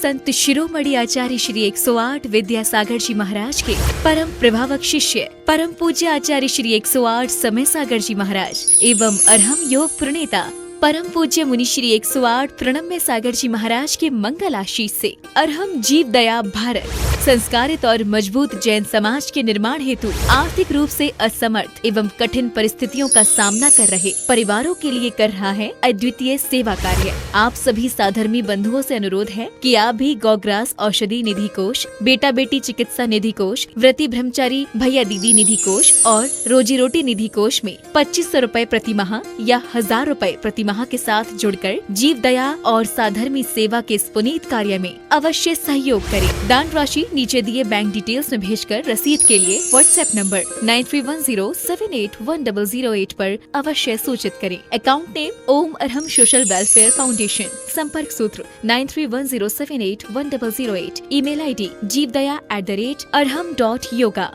संत शिरोमणि आचार्य श्री 108 विद्यासागर जी महाराज के परम प्रभावक शिष्य परम पूज्य आचार्य श्री 108 समय सागर जी महाराज एवं अरहम योग प्रणेता परम पूज्य मुनि श्री 108 प्रणम्य सागर जी महाराज के मंगल आशीष से अरहम जीव दया भारत संस्कारित और मजबूत जैन समाज के निर्माण हेतु आर्थिक रूप से असमर्थ एवं कठिन परिस्थितियों का सामना कर रहे परिवारों के लिए कर रहा है अद्वितीय सेवा कार्य। आप सभी साधर्मी बंधुओं से अनुरोध है कि आप भी गौग्रास औषधि निधि कोष, बेटा बेटी चिकित्सा निधि कोष, व्रती ब्रह्मचारी भैया दीदी निधि कोष और रोजी रोटी निधि कोष में 2500 रूपए प्रति माह या 1000 रूपए प्रति माह के साथ जुड़कर जीव दया और साधर्मी सेवा के इस पुनीत कार्य में अवश्य सहयोग करें। दान राशि नीचे दिए बैंक डिटेल्स में भेजकर रसीद के लिए व्हाट्सएप नंबर 9310781008 पर अवश्य सूचित करें। अकाउंट नेम ओम अरहम सोशल वेलफेयर फाउंडेशन। संपर्क सूत्र 9310781008। Email ID jeevdaya@arham.yoga।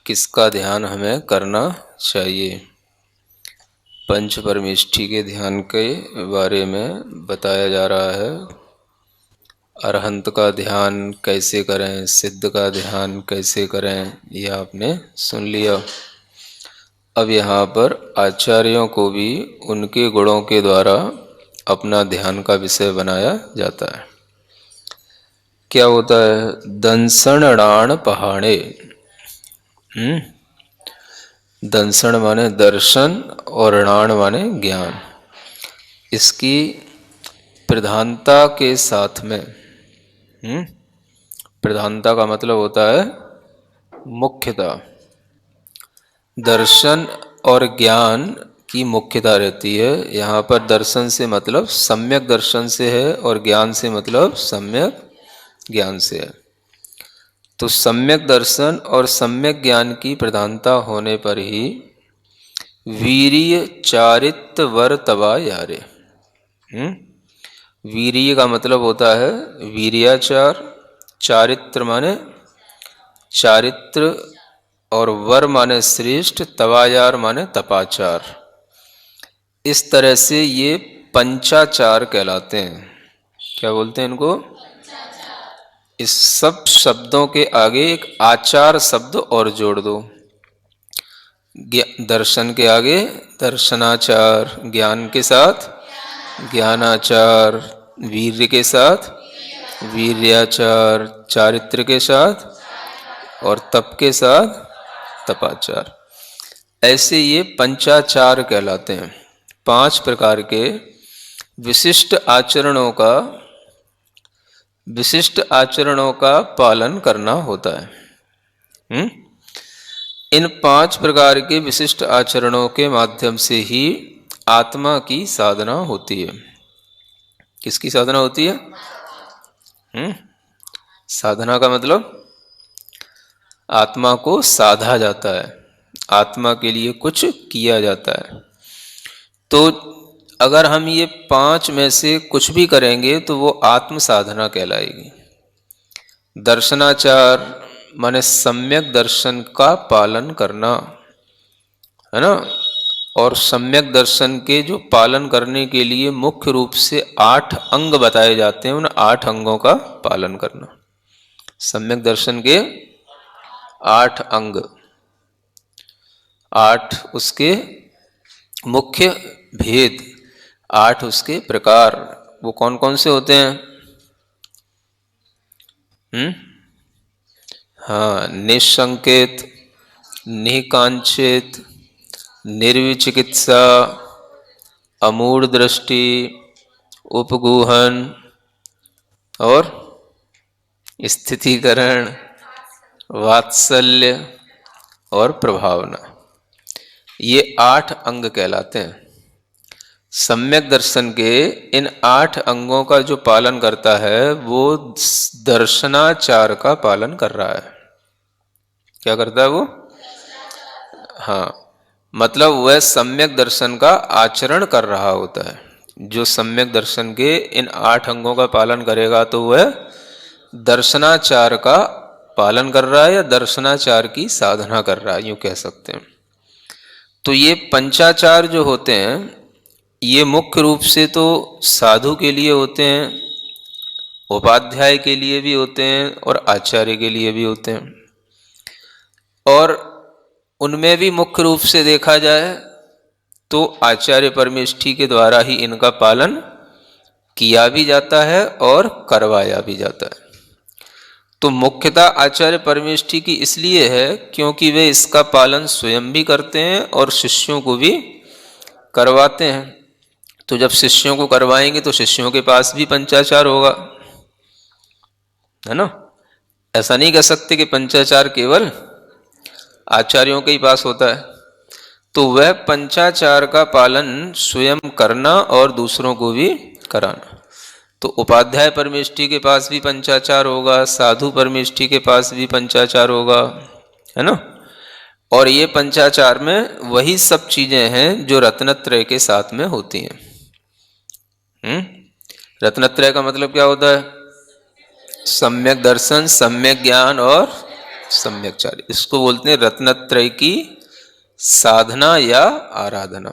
किसका ध्यान हमें करना चाहिए? पंच परमेष्ठी के ध्यान के बारे में बताया जा रहा है। अरहंत का ध्यान कैसे करें, सिद्ध का ध्यान कैसे करें, यह आपने सुन लिया। अब यहाँ पर आचार्यों को भी उनके गुणों के द्वारा अपना ध्यान का विषय बनाया जाता है। क्या होता है? दंसणाण पहाड़े। दंसण माने दर्शन और णाण माने ज्ञान। इसकी प्रधानता के साथ में प्रधानता का मतलब होता है मुख्यता। दर्शन और ज्ञान की मुख्यता रहती है। यहाँ पर दर्शन से मतलब सम्यक दर्शन से है और ज्ञान से मतलब सम्यक ज्ञान से है। तो सम्यक दर्शन और सम्यक ज्ञान की प्रधानता होने पर ही वीर्य चारित्र वर तवा यारे। वीर्य का मतलब होता है वीर्याचार, चारित्र माने चारित्र और वर माने श्रेष्ठ, तवायार माने तपाचार। इस तरह से ये पंचाचार कहलाते हैं। क्या बोलते हैं इनको? इस सब शब्दों के आगे एक आचार शब्द और जोड़ दो। दर्शन के आगे दर्शनाचार, ज्ञान के साथ ज्ञानाचार, वीर्य के साथ वीर्याचार, चारित्र के साथ और तप के साथ तपाचार। ऐसे ये पंचाचार कहलाते हैं। 5 प्रकार के विशिष्ट आचरणों का पालन करना होता है। इन 5 प्रकार के विशिष्ट आचरणों के माध्यम से ही आत्मा की साधना होती है। किसकी साधना होती है? साधना का मतलब आत्मा को साधा जाता है, आत्मा के लिए कुछ किया जाता है। तो अगर हम ये 5 में से कुछ भी करेंगे तो वो आत्म साधना कहलाएगी। दर्शनाचार माने सम्यक दर्शन का पालन करना, है ना। और सम्यक दर्शन के जो पालन करने के लिए मुख्य रूप से 8 अंग बताए जाते हैं, उन 8 अंगों का पालन करना। सम्यक दर्शन के 8 अंग, 8 उसके मुख्य भेद, 8 उसके प्रकार। वो कौन कौन से होते हैं? हाँ, निसंकेत, निकांक्षित, निर्विचिकित्सा, अमूढ़ दृष्टि, उपगूहन और स्थितीकरण, वात्सल्य और प्रभावना। ये 8 अंग कहलाते हैं। सम्यक दर्शन के इन 8 अंगों का जो पालन करता है वो दर्शनाचार का पालन कर रहा है। क्या करता है वो? हाँ, मतलब वह सम्यक दर्शन का आचरण कर रहा होता है। जो सम्यक दर्शन के इन 8 अंगों का पालन करेगा तो वह दर्शनाचार का पालन कर रहा है या दर्शनाचार की साधना कर रहा है, यूं कह सकते हैं। तो ये पंचाचार जो होते हैं ये मुख्य रूप से तो साधु के लिए होते हैं, उपाध्याय के लिए भी होते हैं और आचार्य के लिए भी होते हैं। और उनमें भी मुख्य रूप से देखा जाए तो आचार्य परमेष्ठी के द्वारा ही इनका पालन किया भी जाता है और करवाया भी जाता है। तो मुख्यतः आचार्य परमेष्ठी की इसलिए है क्योंकि वे इसका पालन स्वयं भी करते हैं और शिष्यों को भी करवाते हैं। तो जब शिष्यों को करवाएंगे तो शिष्यों के पास भी पंचाचार होगा, है ना। ऐसा नहीं कह सकते कि पंचाचार केवल आचार्यों के ही पास होता है। तो वह पंचाचार का पालन स्वयं करना और दूसरों को भी कराना। तो उपाध्याय परमेष्ठी के पास भी पंचाचार होगा, साधु परमेष्ठी के पास भी पंचाचार होगा, है ना। और ये पंचाचार में वही सब चीजें हैं जो रत्नत्रय के साथ में होती हैं। रत्नत्रय का मतलब क्या होता है? सम्यक दर्शन, सम्यक ज्ञान और सम्यक चार्य। इसको बोलते हैं रत्नत्रय की साधना या आराधना।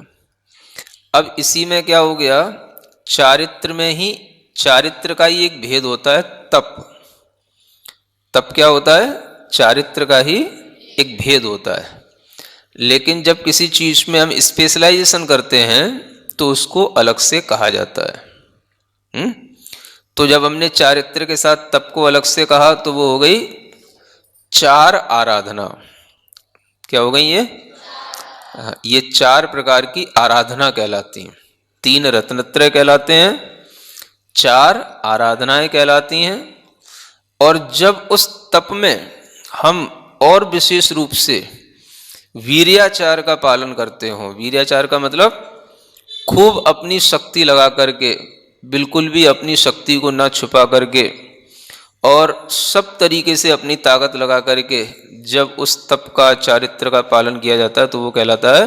अब इसी में क्या हो गया, चारित्र में ही, चारित्र का ही एक भेद होता है, तप। तप क्या होता है? चारित्र का ही एक भेद होता है। लेकिन जब किसी चीज में हम स्पेशलाइजेशन करते हैं तो उसको अलग से कहा जाता है। तो जब हमने चारित्र के साथ तप को अलग से कहा तो वो हो गई चार आराधना। क्या हो गई ये 4 प्रकार की आराधना कहलाती हैं। 3 रत्नत्रय कहलाते हैं, 4 आराधनाएं कहलाती हैं। और जब उस तप में हम और विशेष रूप से वीर्याचार का पालन करते हो, वीर्याचार का मतलब खूब अपनी शक्ति लगा करके, बिल्कुल भी अपनी शक्ति को ना छुपा करके और सब तरीके से अपनी ताकत लगा करके जब उस तप का, चारित्र का पालन किया जाता है तो वो कहलाता है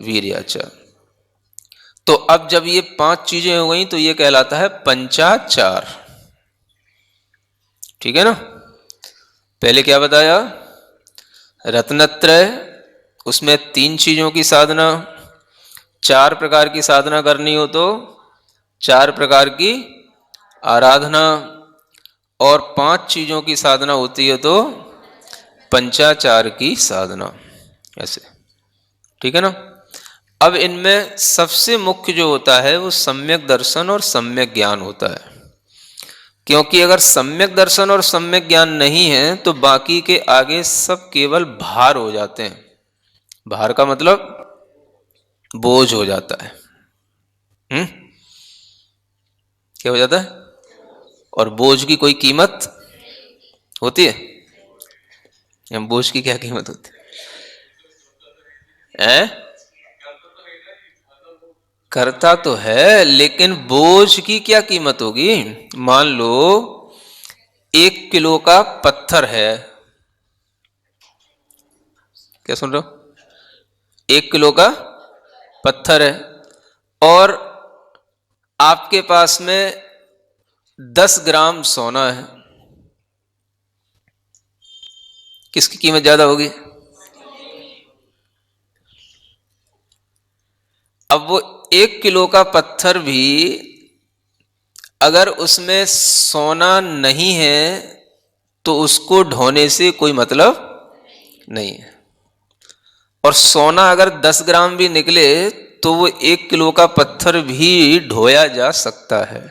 वीर्याचार। तो अब जब ये 5 चीजें हो गई तो ये कहलाता है पंचाचार। ठीक है ना। पहले क्या बताया? रत्नत्रय, उसमें 3 चीजों की साधना, 4 प्रकार की साधना करनी हो तो 4 प्रकार की आराधना, और 5 चीजों की साधना होती है तो पंचाचार की साधना। ऐसे, ठीक है ना। अब इनमें सबसे मुख्य जो होता है वो सम्यक दर्शन और सम्यक ज्ञान होता है। क्योंकि अगर सम्यक दर्शन और सम्यक ज्ञान नहीं है तो बाकी के आगे सब केवल भार हो जाते हैं। भार का मतलब बोझ हो जाता है। क्या हो जाता है? और बोझ की कोई कीमत होती है? बोझ की क्या कीमत होती है? करता तो है, लेकिन बोझ की क्या कीमत होगी? मान लो 1 किलो का पत्थर है। क्या सुन रहे हो? 1 किलो का पत्थर है और आपके पास में 10 ग्राम सोना है। किसकी कीमत ज्यादा होगी? अब वो 1 किलो का पत्थर भी अगर उसमें सोना नहीं है तो उसको ढोने से कोई मतलब नहीं है। और सोना अगर 10 ग्राम भी निकले तो वो 1 किलो का पत्थर भी ढोया जा सकता है।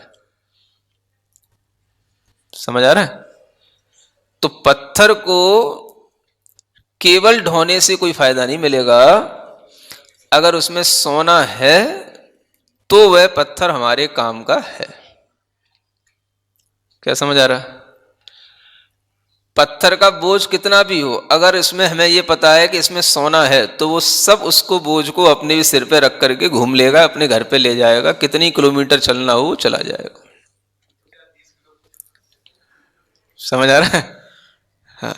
समझ आ रहा है? तो पत्थर को केवल ढोने से कोई फायदा नहीं मिलेगा। अगर उसमें सोना है तो वह पत्थर हमारे काम का है। क्या समझ आ रहा है? पत्थर का बोझ कितना भी हो, अगर इसमें हमें यह पता है कि इसमें सोना है तो वो सब उसको, बोझ को अपने भी सिर पे रख करके घूम लेगा, अपने घर पे ले जाएगा। कितनी किलोमीटर चलना हो वो चला जाएगा। समझ आ रहा है? हाँ।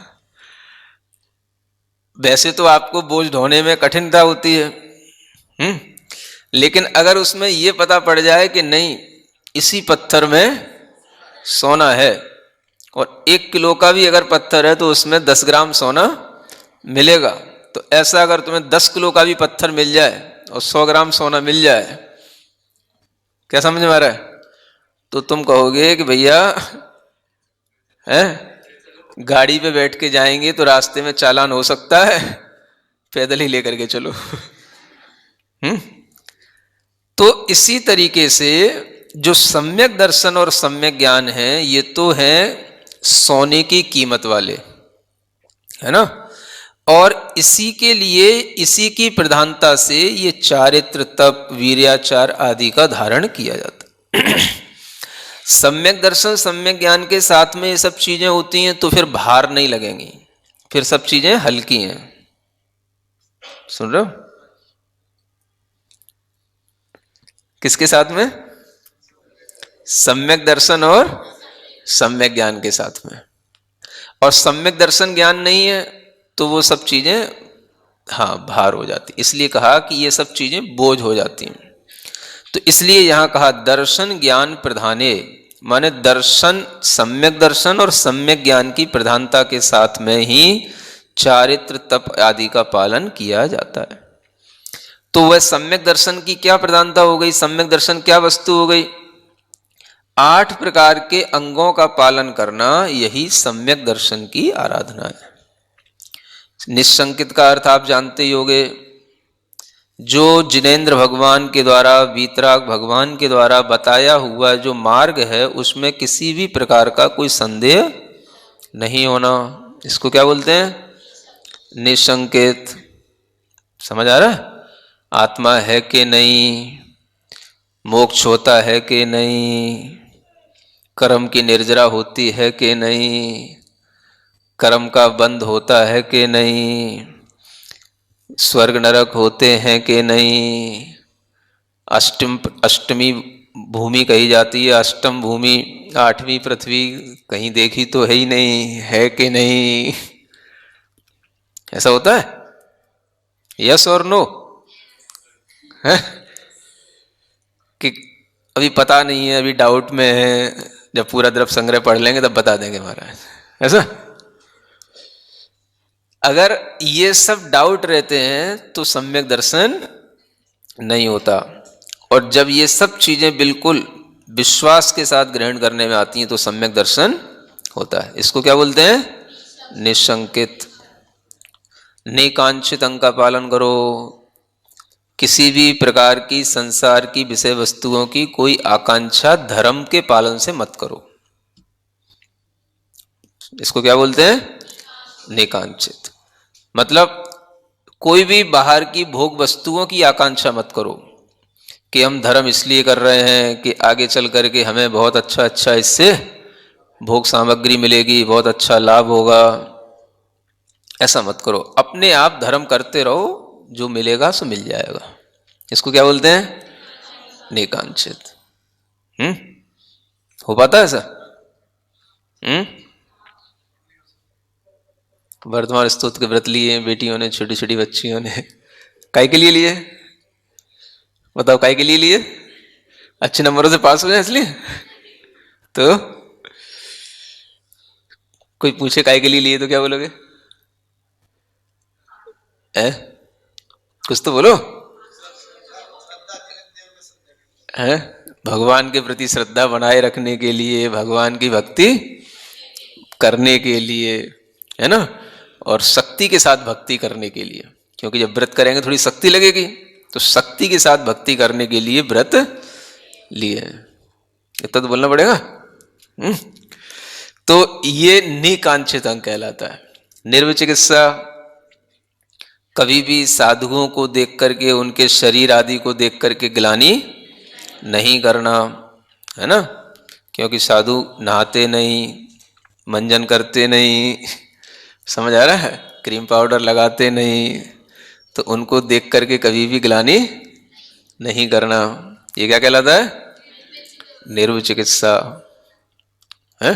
वैसे तो आपको बोझ ढोने में कठिनता होती है, लेकिन अगर उसमें यह पता पड़ जाए कि नहीं, इसी पत्थर में सोना है, और 1 किलो का भी अगर पत्थर है तो उसमें 10 ग्राम सोना मिलेगा, तो ऐसा अगर तुम्हें 10 किलो का भी पत्थर मिल जाए और 100 ग्राम सोना मिल जाए, क्या समझ में आ रहा है, तो तुम कहोगे कि भैया है गाड़ी पे बैठ के जाएंगे तो रास्ते में चालान हो सकता है, पैदल ही लेकर के चलो। तो इसी तरीके से जो सम्यक दर्शन और सम्यक ज्ञान है, ये तो है सोने की कीमत वाले, है ना। और इसी के लिए, इसी की प्रधानता से ये चारित्र, तप, वीर्याचार आदि का धारण किया जाता। सम्यक दर्शन सम्यक ज्ञान के साथ में ये सब चीजें होती हैं तो फिर भार नहीं लगेंगी, फिर सब चीजें हल्की हैं। सुन रहे हो? किसके साथ में? सम्यक दर्शन और सम्यक ज्ञान के साथ में। और सम्यक दर्शन ज्ञान नहीं है तो वो सब चीजें भार हो जाती, इसलिए कहा कि ये सब चीजें बोझ हो जाती हैं। तो इसलिए यहां कहा दर्शन ज्ञान प्रधाने, माने दर्शन, सम्यक दर्शन और सम्यक ज्ञान की प्रधानता के साथ में ही चारित्र, तप आदि का पालन किया जाता है। तो वह सम्यक दर्शन की क्या प्रधानता हो गई, सम्यक दर्शन क्या वस्तु हो गई? 8 प्रकार के अंगों का पालन करना, यही सम्यक दर्शन की आराधना है। निस्संकित का अर्थ आप जानते ही होंगे, जो जिनेंद्र भगवान के द्वारा, वीतराग भगवान के द्वारा बताया हुआ जो मार्ग है, उसमें किसी भी प्रकार का कोई संदेह नहीं होना, इसको क्या बोलते हैं? निसंकेत। समझ आ रहा है? आत्मा है कि नहीं, मोक्ष होता है कि नहीं, कर्म की निर्जरा होती है कि नहीं, कर्म का बंध होता है कि नहीं, स्वर्ग नरक होते हैं कि नहीं, अष्टमी भूमि कही जाती है, अष्टम भूमि, 8वीं पृथ्वी कहीं देखी तो है ही नहीं, है कि नहीं? ऐसा होता है? यस और नो? है कि अभी पता नहीं है, अभी डाउट में है, जब पूरा द्रव्य संग्रह पढ़ लेंगे तब बता देंगे महाराज, ऐसा? अगर ये सब डाउट रहते हैं तो सम्यक दर्शन नहीं होता। और जब ये सब चीजें बिल्कुल विश्वास के साथ ग्रहण करने में आती हैं तो सम्यक दर्शन होता है। इसको क्या बोलते हैं? निसंकित। निकांक्षित अंग का पालन करो, किसी भी प्रकार की संसार की विषय वस्तुओं की कोई आकांक्षा धर्म के पालन से मत करो, इसको क्या बोलते हैं? निकांक्षित। मतलब कोई भी बाहर की भोग वस्तुओं की आकांक्षा मत करो कि हम धर्म इसलिए कर रहे हैं कि आगे चल करके हमें बहुत अच्छा इससे भोग सामग्री मिलेगी, बहुत अच्छा लाभ होगा, ऐसा मत करो। अपने आप धर्म करते रहो, जो मिलेगा सो मिल जाएगा। इसको क्या बोलते हैं? निकांक्षित। हो पाता है ऐसा? वर्तमान स्तोत्र के व्रत लिए बेटियों ने, छोटी छोटी बच्चियों ने, काय के लिए लिए? बताओ, काय के लिए लिए? अच्छे नंबरों से पास हो जाए इसलिए? तो कोई पूछे काय के लिए लिए तो क्या बोलोगे? कुछ तो बोलो। है भगवान के प्रति श्रद्धा बनाए रखने के लिए, भगवान की भक्ति करने के लिए, है ना, और शक्ति के साथ भक्ति करने के लिए, क्योंकि जब व्रत करेंगे थोड़ी शक्ति लगेगी, तो शक्ति के साथ भक्ति करने के लिए व्रत लिए, इतना तो बोलना पड़ेगा। तो ये निकांक्षित अंग कहलाता है। निर्विचिकित्सा, कभी भी साधुओं को देख करके, उनके शरीर आदि को देख करके ग्लानि नहीं करना, है ना, क्योंकि साधु नहाते नहीं, मंजन करते नहीं, समझ आ रहा है, क्रीम पाउडर लगाते नहीं, तो उनको देख करके कभी भी ग्लानि नहीं करना। ये क्या कहलाता है? निर्विचिकित्सा। है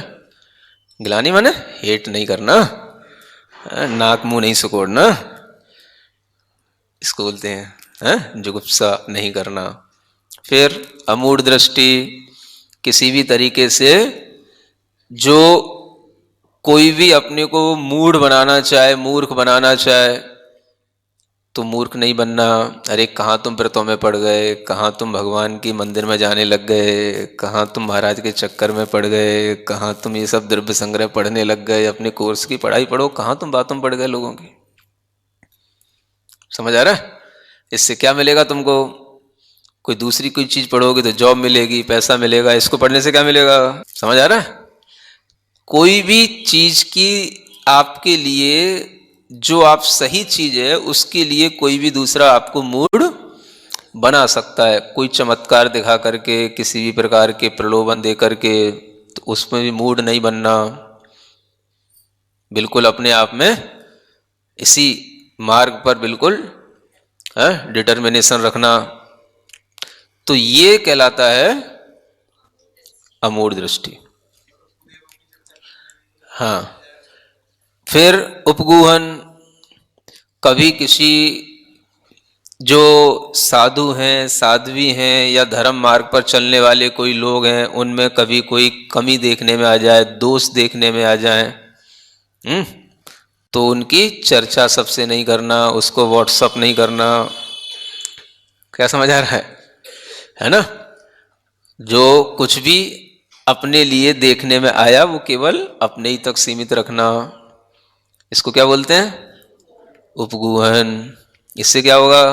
ग्लानि माने हेट नहीं करना, नाक मुंह नहीं सुकोड़ना, इसको बोलते हैं जुगुप्सा नहीं करना। फिर अमूढ़ दृष्टि, किसी भी तरीके से जो कोई भी अपने को मूढ़ बनाना चाहे, मूर्ख बनाना चाहे, तो मूर्ख नहीं बनना। अरे कहाँ तुम व्रतों में पड़ गए, कहाँ तुम भगवान की मंदिर में जाने लग गए, कहाँ तुम महाराज के चक्कर में पड़ गए, कहाँ तुम ये सब द्रव्य संग्रह पढ़ने लग गए, अपने कोर्स की पढ़ाई पढ़ो, कहाँ तुम बातों में पड़ गए लोगों की। समझ आ रहा है? इससे क्या मिलेगा तुमको? कोई दूसरी कोई चीज पढ़ोगे तो जॉब मिलेगी, पैसा मिलेगा, इसको पढ़ने से क्या मिलेगा? समझ आ रहा है? कोई भी चीज की आपके लिए जो आप सही चीज है उसके लिए कोई भी दूसरा आपको मूड बना सकता है। कोई चमत्कार दिखा करके, किसी भी प्रकार के प्रलोभन दे करके, तो उसमें भी मूड नहीं बनना। बिल्कुल अपने आप में इसी मार्ग पर बिल्कुल डिटर्मिनेशन रखना, तो ये कहलाता है अमूढ़ दृष्टि। हाँ, फिर उपगूहन, कभी किसी जो साधु हैं, साध्वी हैं, या धर्म मार्ग पर चलने वाले कोई लोग हैं, उनमें कभी कोई कमी देखने में आ जाए, दोष देखने में आ जाए, तो उनकी चर्चा सबसे नहीं करना, उसको व्हाट्सअप नहीं करना। क्या समझ आ रहा है ना? जो कुछ भी अपने लिए देखने में आया वो केवल अपने ही तक सीमित रखना, इसको क्या बोलते हैं? उपगूहन। इससे क्या होगा?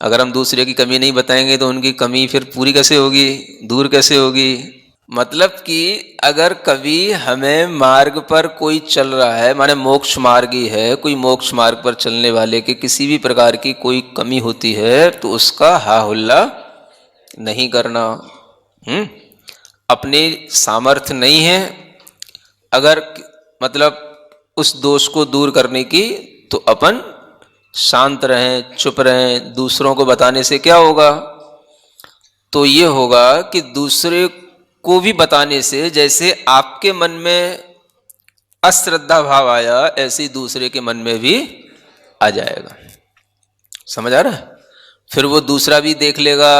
अगर हम दूसरे की कमी नहीं बताएंगे तो उनकी कमी फिर पूरी कैसे होगी, दूर कैसे होगी? मतलब कि अगर कभी हमें मार्ग पर कोई चल रहा है, माने मोक्ष मार्गी है, कोई मोक्ष मार्ग पर चलने वाले के किसी भी प्रकार की कोई कमी होती है तो उसका हा हुल्ला नहीं करना। अपने सामर्थ्य नहीं है अगर मतलब उस दोष को दूर करने की, तो अपन शांत रहें, चुप रहें। दूसरों को बताने से क्या होगा? तो ये होगा कि दूसरे को भी बताने से जैसे आपके मन में अश्रद्धा भाव आया, ऐसे दूसरे के मन में भी आ जाएगा। समझ आ रहा है? फिर वो दूसरा भी देख लेगा,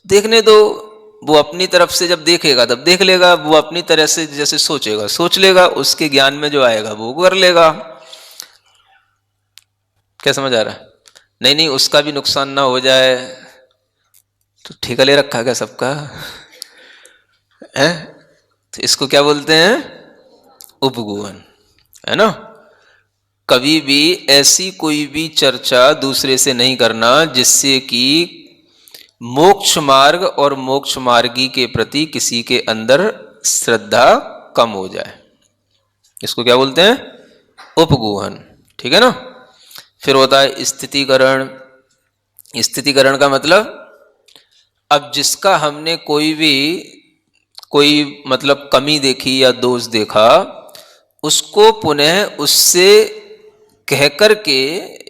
देखने दो, वो अपनी तरफ से जब देखेगा तब देख लेगा, वो अपनी तरह से जैसे सोचेगा सोच लेगा, उसके ज्ञान में जो आएगा वो कर लेगा। क्या समझ आ रहा है? नहीं नहीं, उसका भी नुकसान ना हो जाए, तो ठेका ले रखा क्या सबका है? तो इसको क्या बोलते हैं? उपगूहन, है ना? कभी भी ऐसी कोई भी चर्चा दूसरे से नहीं करना जिससे कि मोक्ष मार्ग और मोक्ष मार्गी के प्रति किसी के अंदर श्रद्धा कम हो जाए। इसको क्या बोलते हैं? उपगूहन। ठीक है ना? फिर होता है स्थितिकरण। स्थितिकरण का मतलब, अब जिसका हमने कोई मतलब कमी देखी या दोष देखा, उसको पुनः उससे कह करके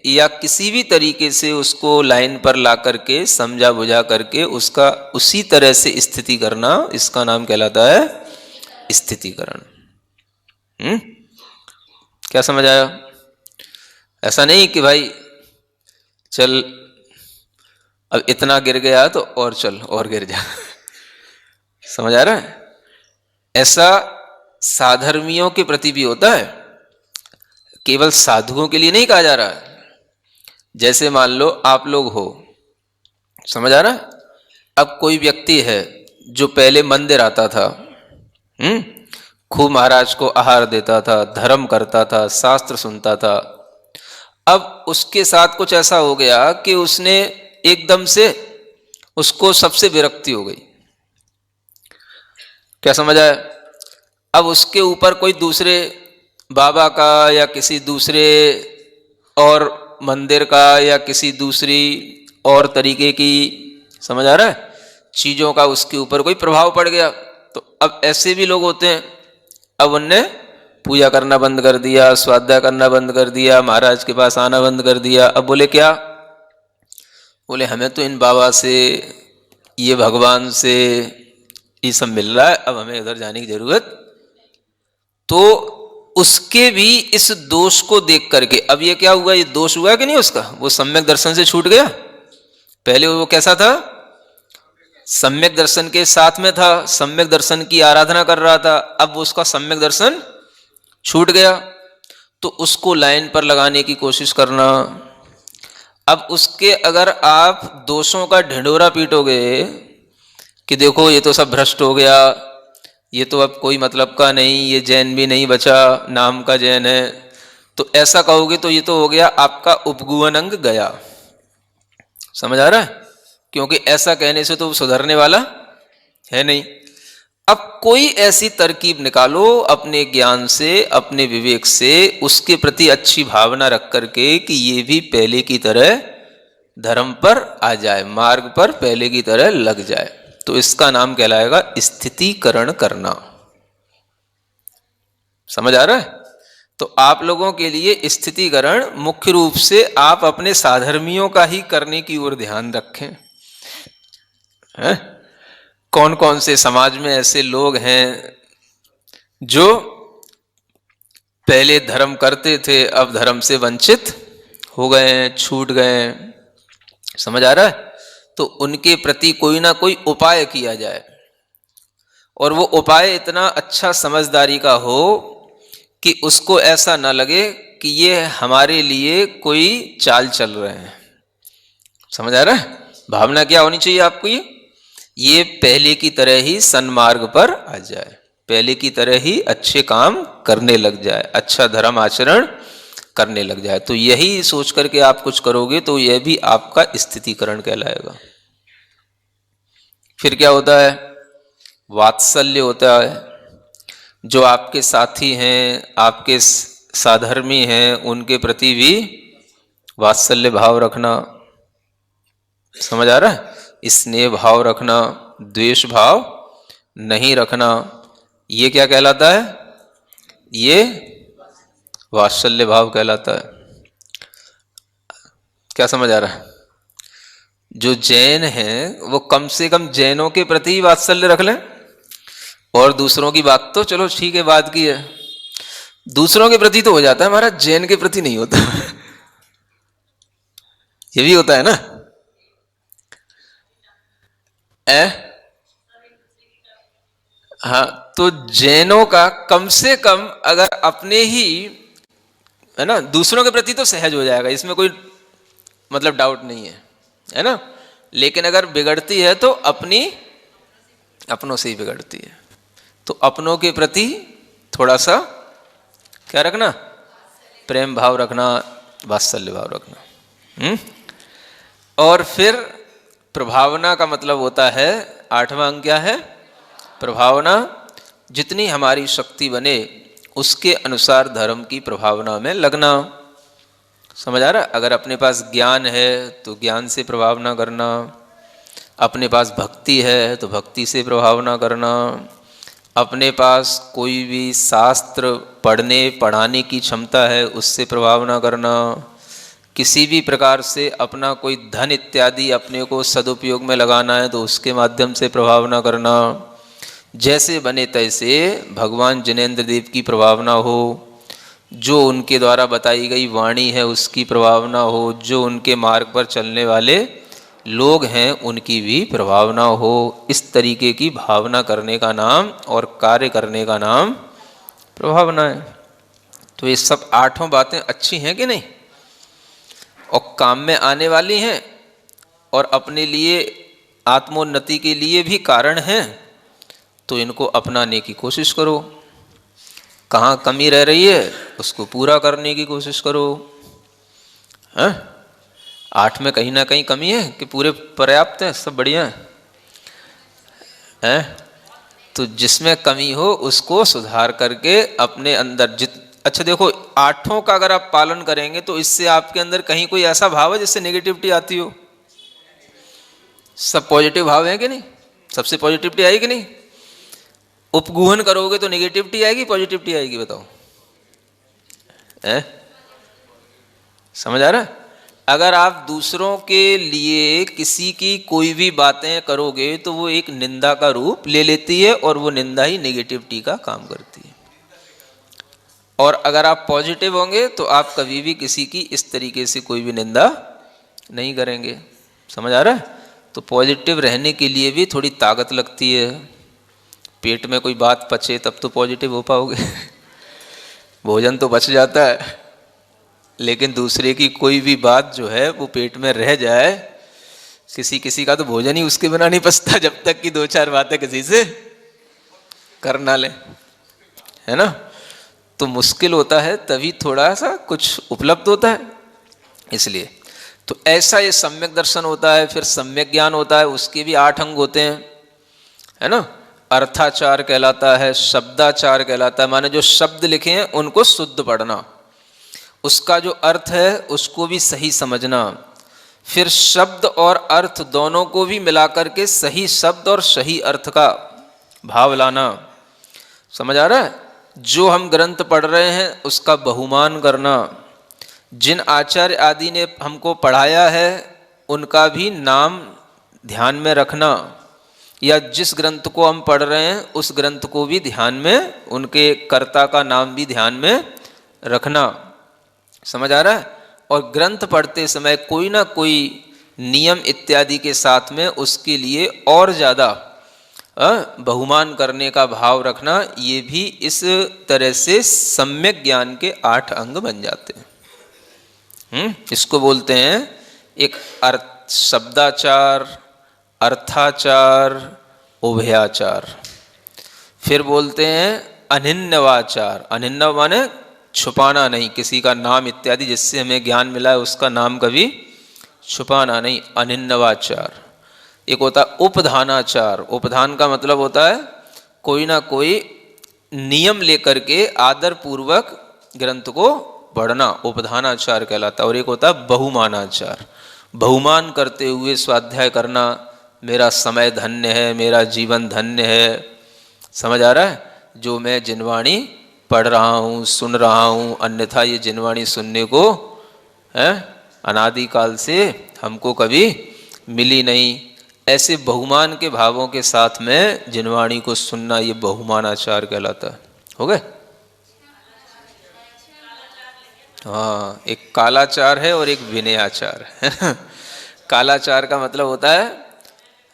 या किसी भी तरीके से उसको लाइन पर ला करके समझा बुझा करके उसका उसी तरह से स्थिति करना, इसका नाम कहलाता है स्थितिकरण। क्या समझ आया? ऐसा नहीं कि भाई चल अब इतना गिर गया तो और चल और गिर जा। समझ आ रहा है? ऐसा साधर्मियों के प्रति भी होता है, केवल साधुओं के लिए नहीं कहा जा रहा है। जैसे मान लो आप लोग हो, समझ आ रहा है? अब कोई व्यक्ति है जो पहले मंदिर आता था, खूब महाराज को आहार देता था, धर्म करता था, शास्त्र सुनता था। अब उसके साथ कुछ ऐसा हो गया कि उसने एकदम से उसको सबसे विरक्ति हो गई। क्या समझ आया? अब उसके ऊपर कोई दूसरे बाबा का या किसी दूसरे और मंदिर का या किसी दूसरी और तरीके की, समझ आ रहा है, चीज़ों का उसके ऊपर कोई प्रभाव पड़ गया। तो अब ऐसे भी लोग होते हैं, अब उनने पूजा करना बंद कर दिया, स्वाध्याय करना बंद कर दिया, महाराज के पास आना बंद कर दिया। अब बोले क्या? बोले हमें तो इन बाबा से, ये भगवान से ये सब मिल रहा है, अब हमें उधर जाने की जरूरत। तो उसके भी इस दोष को देख करके, अब ये क्या हुआ? ये दोष हुआ कि नहीं उसका? वो सम्यक दर्शन से छूट गया। पहले वो कैसा था? सम्यक दर्शन के साथ में था, सम्यक दर्शन की आराधना कर रहा था। अब उसका सम्यक दर्शन छूट गया, तो उसको लाइन पर लगाने की कोशिश करना। अब उसके अगर आप दोषों का ढिंढोरा पीटोगे कि देखो ये तो सब भ्रष्ट हो गया, ये तो अब कोई मतलब का नहीं, ये जैन भी नहीं बचा, नाम का जैन है, तो ऐसा कहोगे तो ये तो हो गया आपका उपगुहन अंग गया। समझ आ रहा है? क्योंकि ऐसा कहने से तो सुधरने वाला है नहीं। अब कोई ऐसी तरकीब निकालो अपने ज्ञान से, अपने विवेक से, उसके प्रति अच्छी भावना रख करके कि ये भी पहले की तरह धर्म पर आ जाए, मार्ग पर पहले की तरह लग जाए। तो इसका नाम कहलाएगा स्थितीकरण करना। समझ आ रहा है? तो आप लोगों के लिए स्थितीकरण मुख्य रूप से आप अपने साधर्मियों का ही करने की ओर ध्यान रखें। है? कौन कौन से समाज में ऐसे लोग हैं जो पहले धर्म करते थे, अब धर्म से वंचित हो गए हैं, छूट गए हैं। समझ आ रहा है? तो उनके प्रति कोई ना कोई उपाय किया जाए, और वो उपाय इतना अच्छा समझदारी का हो कि उसको ऐसा ना लगे कि ये हमारे लिए कोई चाल चल रहे हैं। समझ आ रहा है? भावना क्या होनी चाहिए आपको? ये पहले की तरह ही सन्मार्ग पर आ जाए, पहले की तरह ही अच्छे काम करने लग जाए, अच्छा धर्म आचरण करने लग जाए। तो यही सोच करके आप कुछ करोगे तो यह भी आपका स्थितीकरण कहलाएगा। फिर क्या होता है? वात्सल्य होता है। जो आपके साथी हैं, आपके साधर्मी हैं, उनके प्रति भी वात्सल्य भाव रखना। समझ आ रहा है? स्नेह भाव रखना, द्वेष भाव नहीं रखना। ये क्या कहलाता है? ये वात्सल्य भाव कहलाता है। क्या समझ आ रहा है? जो जैन हैं वो कम से कम जैनों के प्रति ही वात्सल्य रख लें, और दूसरों की बात तो चलो ठीक है, बात की है, दूसरों के प्रति तो हो जाता है, हमारा जैन के प्रति नहीं होता। ये भी होता है ना? हाँ, तो जैनों का कम से कम अगर अपने ही, है ना, दूसरों के प्रति तो सहज हो जाएगा, इसमें कोई मतलब डाउट नहीं है ना? लेकिन अगर बिगड़ती है तो अपनों से ही बिगड़ती है। तो अपनों के प्रति थोड़ा सा क्या रखना? प्रेम भाव रखना, वात्सल्य भाव रखना। और फिर प्रभावना का मतलब होता है, 8वां अंग क्या है? प्रभावना। जितनी हमारी शक्ति बने उसके अनुसार धर्म की प्रभावना में लगना। समझ आ रहा? अगर अपने पास ज्ञान है तो ज्ञान से प्रभावना करना, अपने पास भक्ति है तो भक्ति से प्रभावना करना, अपने पास कोई भी शास्त्र पढ़ने पढ़ाने की क्षमता है उससे प्रभावना करना, किसी भी प्रकार से अपना कोई धन इत्यादि अपने को सदुपयोग में लगाना है तो उसके माध्यम से प्रभावना करना। जैसे बने तैसे भगवान जिनेंद्र देव की प्रभावना हो, जो उनके द्वारा बताई गई वाणी है उसकी प्रभावना हो, जो उनके मार्ग पर चलने वाले लोग हैं उनकी भी प्रभावना हो। इस तरीके की भावना करने का नाम और कार्य करने का नाम प्रभावना है। तो ये सब 8 बातें अच्छी हैं कि नहीं, और काम में आने वाली हैं, और अपने लिए आत्मोन्नति के लिए भी कारण हैं। तो इनको अपनाने की कोशिश करो। कहाँ कमी रह रही है उसको पूरा करने की कोशिश करो। हाँ, 8 में कहीं ना कहीं कमी है कि पूरे पर्याप्त है, सब बढ़िया है? तो जिसमें कमी हो उसको सुधार करके अपने अंदर अच्छा देखो, 8 का अगर आप पालन करेंगे तो इससे आपके अंदर कहीं कोई ऐसा भाव है जिससे नेगेटिविटी आती हो? सब पॉजिटिव भाव है कि नहीं? सबसे पॉजिटिविटी आएगी कि नहीं? उपगुहन करोगे तो नेगेटिविटी आएगी, पॉजिटिविटी आएगी? बताओ। समझ आ रहा है? अगर आप दूसरों के लिए किसी की कोई भी बातें करोगे तो वो एक निंदा का रूप ले लेती है, और वो निंदा ही नेगेटिविटी का काम करती है। और अगर आप पॉजिटिव होंगे तो आप कभी भी किसी की इस तरीके से कोई भी निंदा नहीं करेंगे। समझ आ रहा है? तो पॉजिटिव रहने के लिए भी थोड़ी ताकत लगती है। पेट में कोई बात पचे तब तो पॉजिटिव हो पाओगे। भोजन तो बच जाता है, लेकिन दूसरे की कोई भी बात जो है वो पेट में रह जाए, किसी किसी का तो भोजन ही उसके बिना नहीं पचता जब तक कि दो चार बातें किसी से कर ना ले, है ना। तो मुश्किल होता है, तभी थोड़ा सा कुछ उपलब्ध होता है। इसलिए तो ऐसा ये सम्यक दर्शन होता है। फिर सम्यक ज्ञान होता है, उसके भी 8 अंग होते हैं, है ना। अर्थाचार कहलाता है, शब्दाचार कहलाता है, माने जो शब्द लिखे हैं उनको शुद्ध पढ़ना, उसका जो अर्थ है उसको भी सही समझना, फिर शब्द और अर्थ दोनों को भी मिलाकर के सही शब्द और सही अर्थ का भाव लाना। समझ आ रहा है? जो हम ग्रंथ पढ़ रहे हैं उसका बहुमान करना, जिन आचार्य आदि ने हमको पढ़ाया है उनका भी नाम ध्यान में रखना, या जिस ग्रंथ को हम पढ़ रहे हैं उस ग्रंथ को भी ध्यान में, उनके कर्ता का नाम भी ध्यान में रखना। समझ आ रहा है? और ग्रंथ पढ़ते समय कोई ना कोई नियम इत्यादि के साथ में उसके लिए और ज़्यादा बहुमान करने का भाव रखना, ये भी इस तरह से सम्यक ज्ञान के 8 अंग बन जाते हैं। इसको बोलते हैं एक शब्दाचार, अर्थाचार, उभयाचार। फिर बोलते हैं अनिन्नवाचार। अनिन्नव माने छुपाना नहीं, किसी का नाम इत्यादि जिससे हमें ज्ञान मिला है उसका नाम कभी छुपाना नहीं, अनिन्नवाचार। एक होता है उपधानाचार। उपधान का मतलब होता है कोई ना कोई नियम लेकर के आदर पूर्वक ग्रंथ को पढ़ना, उपधानाचार कहलाता है। और एक होता है बहुमानाचार। बहुमान करते हुए स्वाध्याय करना, मेरा समय धन्य है, मेरा जीवन धन्य है। समझ आ रहा है? जो मैं जिनवाणी पढ़ रहा हूँ, सुन रहा हूँ, अन्यथा ये जिनवाणी सुनने को है अनादिकाल से हमको कभी मिली नहीं। ऐसे बहुमान के भावों के साथ में जिनवाणी को सुनना, ये बहुमानाचार कहलाता है। हो गए? हाँ, एक कालाचार है और एक विनयाचार है। कालाचार का मतलब होता है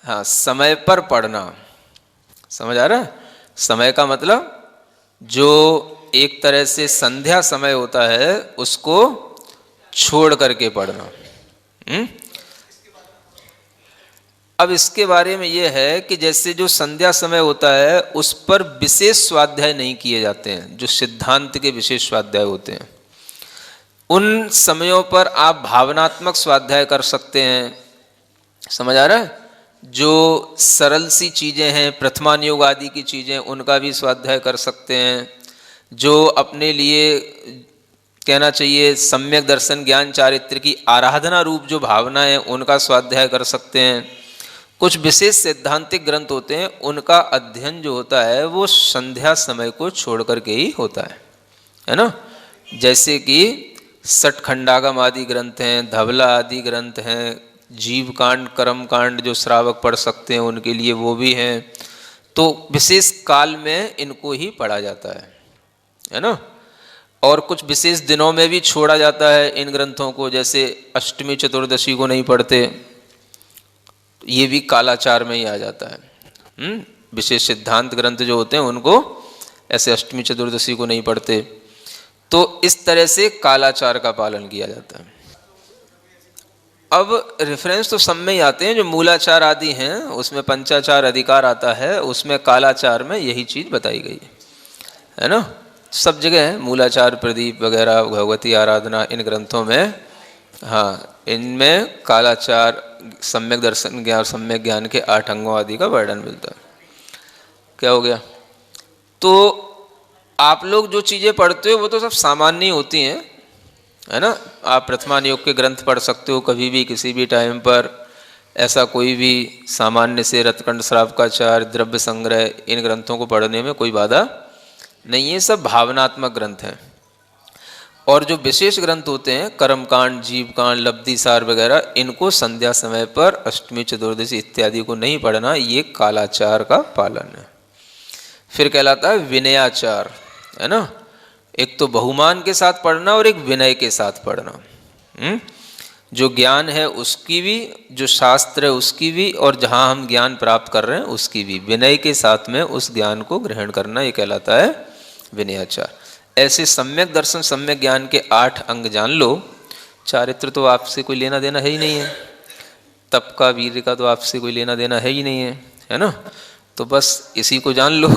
हाँ समय पर पढ़ना। समझ आ रहा है? समय का मतलब जो एक तरह से संध्या समय होता है उसको छोड़ करके पढ़ना। अब इसके बारे में यह है कि जैसे जो संध्या समय होता है उस पर विशेष स्वाध्याय नहीं किए जाते हैं, जो सिद्धांत के विशेष स्वाध्याय होते हैं उन समयों पर आप भावनात्मक स्वाध्याय कर सकते हैं। समझ आ रहा है? जो सरल सी चीज़ें हैं, प्रथमान योग आदि की चीज़ें, उनका भी स्वाध्याय कर सकते हैं। जो अपने लिए कहना चाहिए सम्यक दर्शन ज्ञान चारित्र की आराधना रूप जो भावना है उनका स्वाध्याय कर सकते हैं। कुछ विशेष सैद्धांतिक ग्रंथ होते हैं उनका अध्ययन जो होता है वो संध्या समय को छोड़ करके ही होता है ना। जैसे कि सठखंडागम आदि ग्रंथ हैं, धवला आदि ग्रंथ हैं, जीव कांड, कर्म कांड जो श्रावक पढ़ सकते हैं उनके लिए वो भी हैं। तो विशेष काल में इनको ही पढ़ा जाता है ना। और कुछ विशेष दिनों में भी छोड़ा जाता है इन ग्रंथों को, जैसे अष्टमी चतुर्दशी को नहीं पढ़ते, ये भी कालाचार में ही आ जाता है। विशेष सिद्धांत ग्रंथ जो होते हैं उनको ऐसे अष्टमी चतुर्दशी को नहीं पढ़ते। तो इस तरह से कालाचार का पालन किया जाता है। अब रेफरेंस तो सब में ही आते हैं, जो मूलाचार आदि हैं उसमें पंचाचार अधिकार आता है, उसमें कालाचार में यही चीज़ बताई गई है ना। सब जगह है मूलाचार, प्रदीप वगैरह, भगवती आराधना, इन ग्रंथों में हाँ इनमें कालाचार, सम्यक दर्शन ज्ञान और सम्यक ज्ञान के 8 अंगों आदि का वर्णन मिलता है। क्या हो गया? तो आप लोग जो चीज़ें पढ़ते हो वो तो सब सामान्य होती हैं, है ना। आप प्रथमान योग के ग्रंथ पढ़ सकते हो कभी भी किसी भी टाइम पर, ऐसा कोई भी सामान्य से रत्नकंड, श्रावकाचार, द्रव्य संग्रह, इन ग्रंथों को पढ़ने में कोई बाधा नहीं है। सब भावनात्मक ग्रंथ हैं। और जो विशेष ग्रंथ होते हैं कर्मकांड, जीवकांड, लब्धिसार वगैरह, इनको संध्या समय पर अष्टमी चतुर्दशी इत्यादि को नहीं पढ़ना, ये कालाचार का पालन है। फिर कहलाता है विनयाचार, है ना। एक तो बहुमान के साथ पढ़ना और एक विनय के साथ पढ़ना। जो ज्ञान है उसकी भी, जो शास्त्र है उसकी भी, और जहाँ हम ज्ञान प्राप्त कर रहे हैं उसकी भी विनय के साथ में उस ज्ञान को ग्रहण करना, ये कहलाता है विनयाचार। ऐसे सम्यक दर्शन सम्यक ज्ञान के 8 अंग जान लो। चारित्र तो आपसे कोई लेना देना है ही नहीं है, तप का वीर्य का तो आपसे कोई लेना देना है ही नहीं है ना। तो बस इसी को जान लो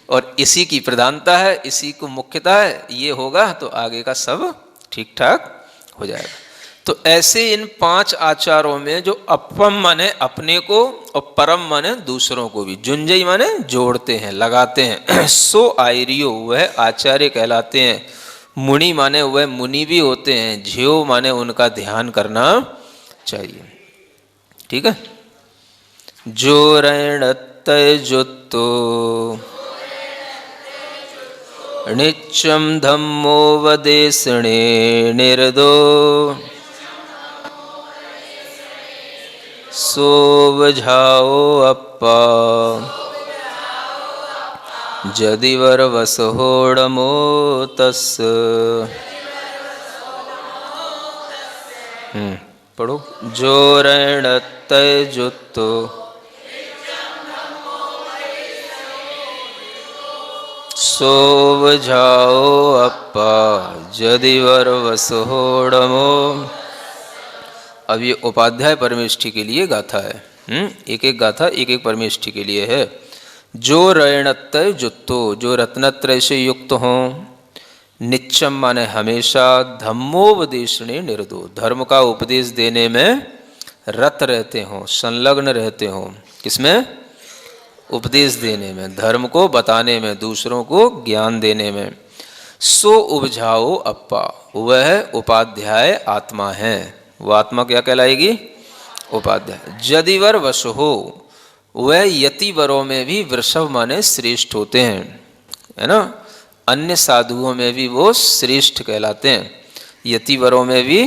और इसी की प्रधानता है, इसी को मुख्यता है। ये होगा तो आगे का सब ठीक ठाक हो जाएगा। तो ऐसे इन 5 आचारों में जो अपम माने अपने को और परम माने दूसरों को भी, जुंजई माने जोड़ते हैं, लगाते हैं, सो आयरियो वह आचार्य कहलाते हैं। मुनि माने वह मुनि भी होते हैं। ज्यो माने उनका ध्यान करना चाहिए। ठीक है। जो रण तय जुत्तो नित्यम धम्मो वदेशणे निर्दो सोवझाओ अप्पा जदिवर वसहोड़मो तस्। पढ़ो। जो रण तय जुत्तो सोवझाओ अप्पा जदिवर वसहोड़मो। अब ये उपाध्याय परमेष्ठी के लिए गाथा है। एक एक गाथा एक एक परमेष्ठी के लिए है। जो रैणत्रय जुत्तो, जो रत्नत्रय से युक्त हों। नित्यम माने हमेशा, धम्मोपदेशने निर्दो, धर्म का उपदेश देने में रत रहते हों, संलग्न रहते हों। किसमें? उपदेश देने में, धर्म को बताने में, दूसरों को ज्ञान देने में। सो उपझाओ अप्पा, वह उपाध्याय आत्मा है। वो आत्मा क्या कहलाएगी? उपाध्याय। जदिवर वसहो, वह यतिवरों में भी वृषभ माने श्रेष्ठ होते हैं, है ना। अन्य साधुओं में भी वो श्रेष्ठ कहलाते हैं। यतिवरों में भी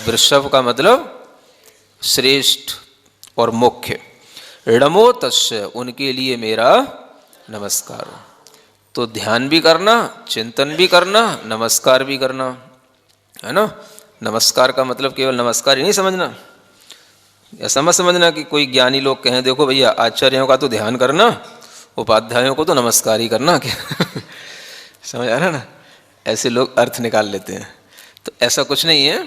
वृषभ का मतलब श्रेष्ठ और मुख्य। णमो तस्य, उनके लिए मेरा नमस्कार। तो ध्यान भी करना, चिंतन भी करना, नमस्कार भी करना, है ना। नमस्कार का मतलब केवल नमस्कार ही नहीं समझना। ऐसा मत समझना कि कोई ज्ञानी लोग कहें देखो भैया आचार्यों का तो ध्यान करना, उपाध्यायों को तो नमस्कार ही करना क्या समझ आ रहा ना। ऐसे लोग अर्थ निकाल लेते हैं। तो ऐसा कुछ नहीं है,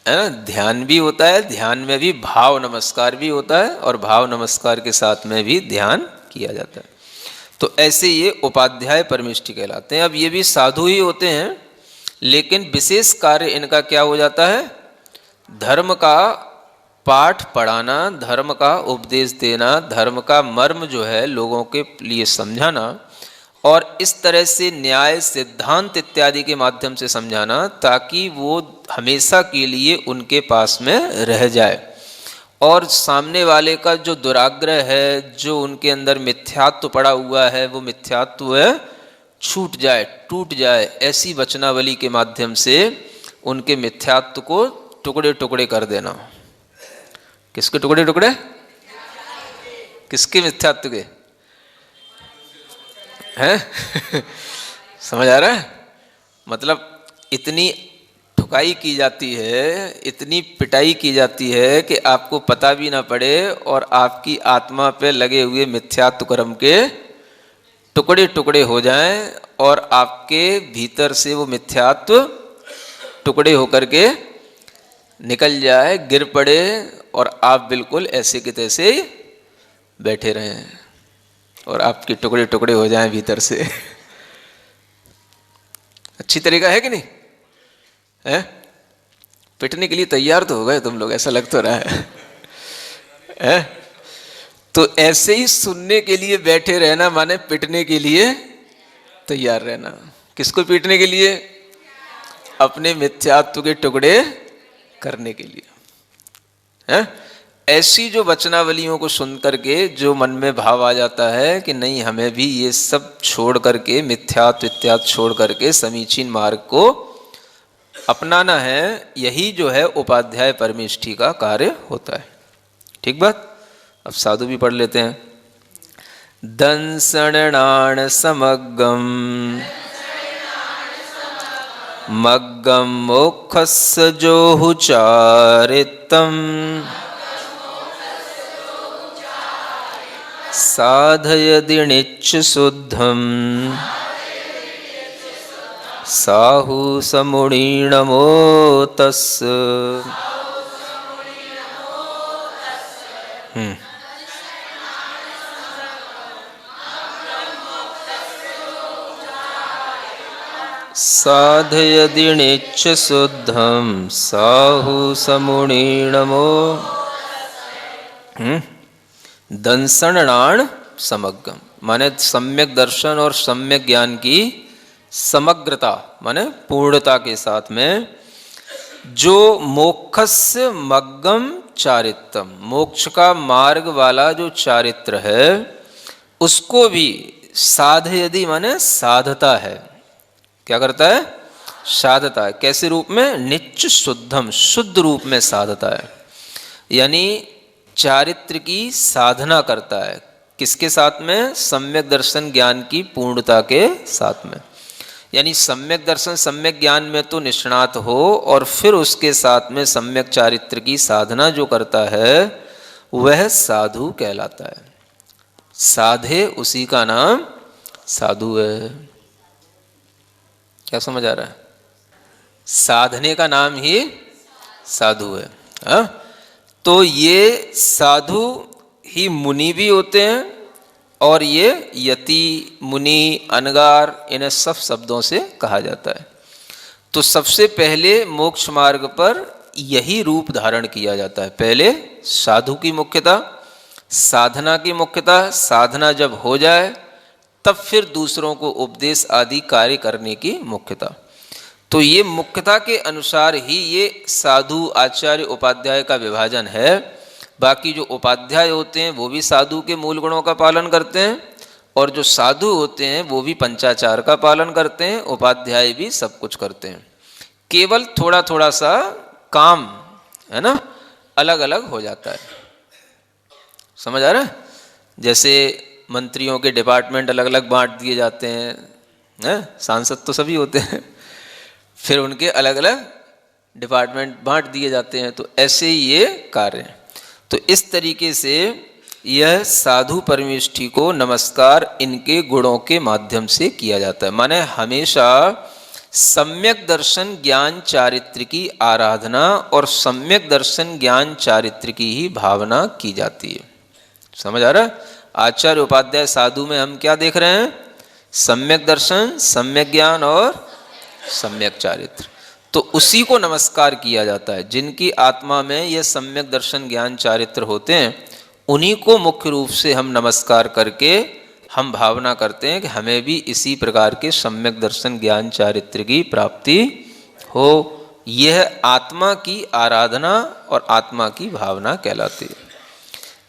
है ना। ध्यान भी होता है, ध्यान में भी भाव नमस्कार भी होता है, और भाव नमस्कार के साथ में भी ध्यान किया जाता है। तो ऐसे ये उपाध्याय परमेष्ठी कहलाते हैं। अब ये भी साधु ही होते हैं, लेकिन विशेष कार्य इनका क्या हो जाता है? धर्म का पाठ पढ़ाना, धर्म का उपदेश देना, धर्म का मर्म जो है लोगों के लिए समझाना, और इस तरह से न्याय सिद्धांत इत्यादि के माध्यम से समझाना, ताकि वो हमेशा के लिए उनके पास में रह जाए, और सामने वाले का जो दुराग्रह है, जो उनके अंदर मिथ्यात्व पड़ा हुआ है, वो मिथ्यात्व छूट जाए, टूट जाए। ऐसी वचनावली के माध्यम से उनके मिथ्यात्व को टुकड़े टुकड़े कर देना। किसके टुकड़े टुकड़े? किसके मिथ्यात्व के? हैं समझ आ रहा है? मतलब इतनी ठुकाई की जाती है, इतनी पिटाई की जाती है कि आपको पता भी ना पड़े, और आपकी आत्मा पे लगे हुए मिथ्यात्व कर्म के टुकड़े टुकड़े हो जाएं, और आपके भीतर से वो मिथ्यात्व टुकड़े होकर के निकल जाए, गिर पड़े, और आप बिल्कुल ऐसे के तैसे बैठे रहें, और आपके टुकड़े टुकड़े हो जाएं भीतर से। अच्छी तरीका है कि नहीं है? पिटने के लिए तैयार तो हो गए तुम लोग, ऐसा लग तो रहा है? तो ऐसे ही सुनने के लिए बैठे रहना माने पिटने के लिए तैयार रहना। किसको पीटने के लिए? अपने मिथ्यात्व के टुकड़े करने के लिए, है? ऐसी जो वचनावलियों को सुन करके जो मन में भाव आ जाता है कि नहीं, हमें भी ये सब छोड़ करके, मिथ्यात्व इत्यादि छोड़ करके समीचीन मार्ग को अपनाना है, यही जो है उपाध्याय परमेष्ठी का कार्य होता है। ठीक बात। अब साधु भी पढ़ लेते हैं। दंसणाण समग्गम मग्गम मोक्षस जोहुचारितम साधयदि निच्च शुद्धम साहु समुनि नमो तस्। साधयदि निच्च शुद्धम साहु समुनि नमो। दंसणाण समग्रम माने सम्यक दर्शन और सम्यक ज्ञान की समग्रता माने पूर्णता के साथ में, जो मोक्षस्य मग्गम चारित्रम मोक्ष का मार्ग वाला जो चारित्र है उसको भी साधयदि माने साधता है। क्या करता है? साधता है। कैसे रूप में? निच्च शुद्धम शुद्ध रूप में साधता है, यानी चारित्र की साधना करता है। किसके साथ में? सम्यक दर्शन ज्ञान की पूर्णता के साथ में। यानी सम्यक दर्शन सम्यक ज्ञान में तो निष्णात हो और फिर उसके साथ में सम्यक चारित्र की साधना जो करता है वह साधु कहलाता है। साधे उसी का नाम साधु है। क्या समझ आ रहा है? साधने का नाम ही साधु है। हा? तो ये साधु ही मुनि भी होते हैं और ये यति मुनि अनगार इन्हें सब शब्दों से कहा जाता है। तो सबसे पहले मोक्ष मार्ग पर यही रूप धारण किया जाता है। पहले साधु की मुख्यता, साधना की मुख्यता, साधना जब हो जाए तब फिर दूसरों को उपदेश आदि कार्य करने की मुख्यता। तो ये मुख्यता के अनुसार ही ये साधु आचार्य उपाध्याय का विभाजन है। बाकी जो उपाध्याय होते हैं वो भी साधु के मूल गुणों का पालन करते हैं और जो साधु होते हैं वो भी पंचाचार का पालन करते हैं। उपाध्याय भी सब कुछ करते हैं, केवल थोड़ा थोड़ा सा काम है ना अलग अलग हो जाता है। समझ आ रहा है? जैसे मंत्रियों के डिपार्टमेंट अलग अलग बांट दिए जाते हैं, सांसद तो सभी होते हैं, फिर उनके अलग अलग डिपार्टमेंट बांट दिए जाते हैं। तो ऐसे ही ये कार्य है। तो इस तरीके से यह साधु परमेष्ठी को नमस्कार इनके गुणों के माध्यम से किया जाता है। माने हमेशा सम्यक दर्शन ज्ञान चारित्र की आराधना और सम्यक दर्शन ज्ञान चारित्र की ही भावना की जाती है। समझ आ रहा है? आचार्य उपाध्याय साधु में हम क्या देख रहे हैं? सम्यक दर्शन, सम्यक ज्ञान और सम्यक चारित्र। तो उसी को नमस्कार किया जाता है। जिनकी आत्मा में ये सम्यक दर्शन ज्ञान चारित्र होते हैं उन्हीं को मुख्य रूप से हम नमस्कार करके हम भावना करते हैं कि हमें भी इसी प्रकार के सम्यक दर्शन ज्ञान चारित्र की प्राप्ति हो। यह आत्मा की आराधना और आत्मा की भावना कहलाती है।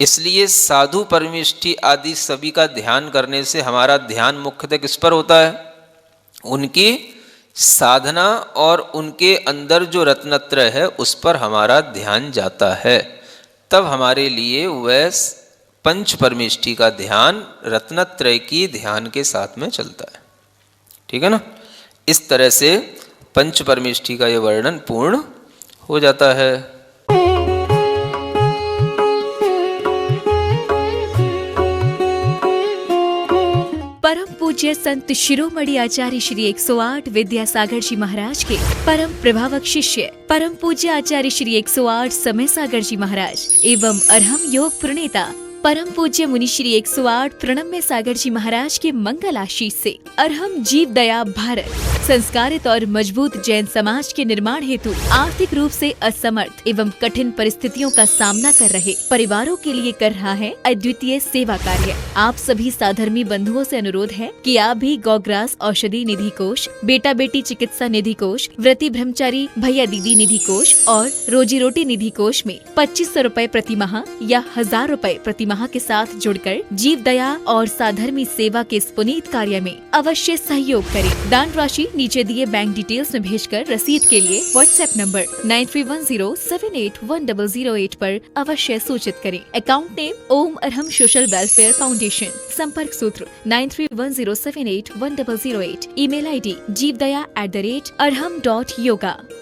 इसलिए साधु परमेष्ठी आदि सभी का ध्यान करने से हमारा ध्यान मुख्यतः किस पर होता है? उनकी साधना और उनके अंदर जो रत्नत्रय है उस पर हमारा ध्यान जाता है। तब हमारे लिए वह पंच परमेष्ठी का ध्यान रत्नत्रय की ध्यान के साथ में चलता है। ठीक है ना? इस तरह से पंच परमेष्ठी का यह वर्णन पूर्ण हो जाता है। परम पूज्य संत शिरोमणि आचार्य श्री 108 विद्यासागर जी महाराज के परम प्रभावक शिष्य परम पूज्य आचार्य श्री 108 समय सागर जी महाराज एवं अरहम योग प्रणेता परम पूज्य मुनि श्री 108 प्रणम्य सागर जी महाराज के मंगल आशीष से अरहम जीव दया भारत संस्कारित और मजबूत जैन समाज के निर्माण हेतु आर्थिक रूप से असमर्थ एवं कठिन परिस्थितियों का सामना कर रहे परिवारों के लिए कर रहा है अद्वितीय सेवा कार्य। आप सभी साधर्मी बंधुओं से अनुरोध है कि आप भी गौग्रास औषधि निधि कोष, बेटा बेटी चिकित्सा निधि कोष, व्रती ब्रह्मचारी भैया दीदी निधि कोष और रोजी रोटी निधि कोष में 2500 रूपए प्रति माह या 1000 रूपए प्रति माह के साथ जुड़कर जीव दया और साधर्मी सेवा के इस पुनीत कार्य में अवश्य सहयोग करें। दान राशि नीचे दिए बैंक डिटेल्स में भेजकर रसीद के लिए व्हाट्सएप नंबर 9310781008 पर अवश्य सूचित करें। अकाउंट नेम ओम अरहम सोशल वेलफेयर फाउंडेशन। संपर्क सूत्र 9310781008। Email ID jeevdaya@arham.yoga।